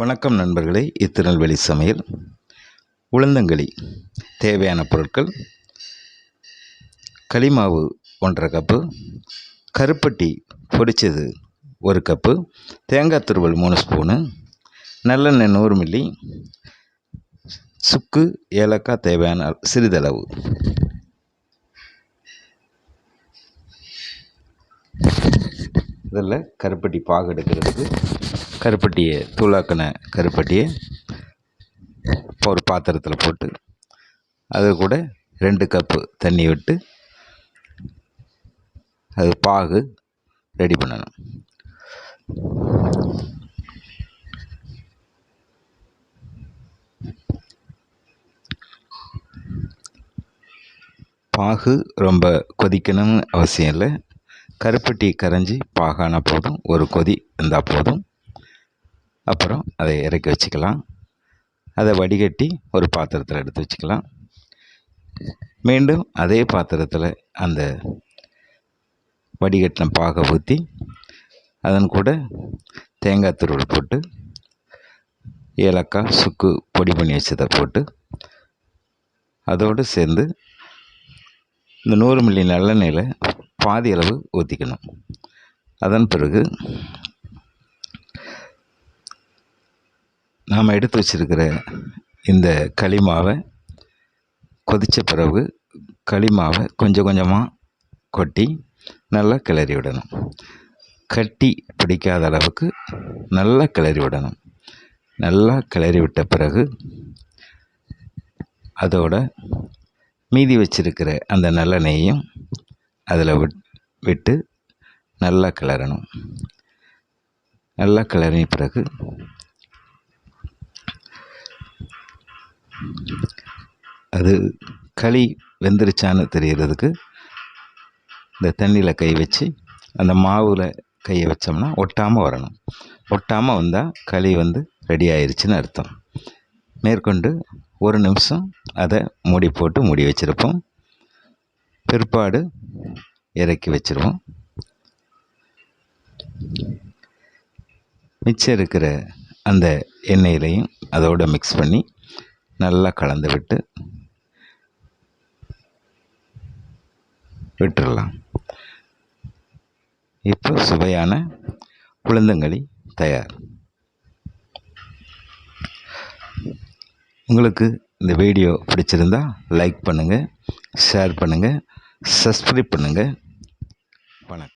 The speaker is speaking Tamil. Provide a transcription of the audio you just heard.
வணக்கம் நண்பர்களே. திருநெல்வேலி சமையல் உளுந்தங்களி தேவையான பொருட்கள்: களிமாவு 1½ கப்பு, கருப்பட்டி பொடிச்சது 1 கப்பு, தேங்காய் துருவல் 3 ஸ்பூனு, நல்லெண்ணெய் 100 மில்லி, சுக்கு, ஏலக்காய் தேவையான சிறிதளவு. இதில் கருப்பட்டி பாகு எடுக்கிறதுக்கு கருப்பட்டியை தூளாக்கின கருப்பட்டியை ஒரு பாத்திரத்தில் போட்டு அது கூட 2 கப்பு தண்ணி விட்டு அது பாகு ரெடி பண்ணணும். பாகு ரொம்ப கொதிக்கணும்னு அவசியம் இல்லை. கருப்பட்டி கரைஞ்சி பாகான போதும், ஒரு கொதி இருந்தால் போதும். அப்புறம் அதை இறக்கி வச்சுக்கலாம். அதை வடிகட்டி ஒரு பாத்திரத்தில் எடுத்து வச்சுக்கலாம். மீண்டும் அதே பாத்திரத்தில் அந்த வடிகட்டின பாகை ஊற்றி அதன் கூட தேங்காய் துருவல் போட்டு, ஏலக்காய், சுக்கு பொடி பண்ணி வச்சதை போட்டு அதோடு சேர்ந்து இந்த 100 மில்லி நல்லெண்ணெயில் பாதி அளவு ஊற்றிக்கணும். அதன் பிறகு நாம் எடுத்து வச்சுருக்கிற இந்த களிமாவை கொதித்த பிறகு களிமாவை கொஞ்சம் கொஞ்சமாக கொட்டி நல்லா கிளறி விடணும். கட்டி பிடிக்காத அளவுக்கு நல்லா கிளறி விடணும். நல்லா கிளறி விட்ட பிறகு அதோட மீதி வச்சிருக்கிற அந்த நல்லெண்ணெயையும் அதில் விட்டு நல்லா கிளறணும். நல்லா கிளறின பிறகு அது களி வெந்துருச்சான்னு தெரியறதுக்கு இந்த தண்ணியில் கை வச்சு அந்த மாவில் கையை வச்சோம்னா ஒட்டாமல் வரணும். ஒட்டாமல் வந்தால் களி ரெடி ஆயிடுச்சுன்னு அர்த்தம். மேற்கொண்டு 1 நிமிஷம் அதை மூடி போட்டு மூடி வச்சுருப்போம். பிற்பாடு இறக்கி வச்சுருவோம். மிச்சம் இருக்கிற அந்த எண்ணெயிலையும் அதோடு மிக்ஸ் பண்ணி நல்லா கலந்து விட்டுடலாம். இப்போ சுவையான உளுந்தங்களி தயார். உங்களுக்கு இந்த வீடியோ பிடிச்சிருந்தா லைக் பண்ணுங்கள், ஷேர் பண்ணுங்கள், சப்ஸ்கிரைப் பண்ணுங்கள். வணக்கம்.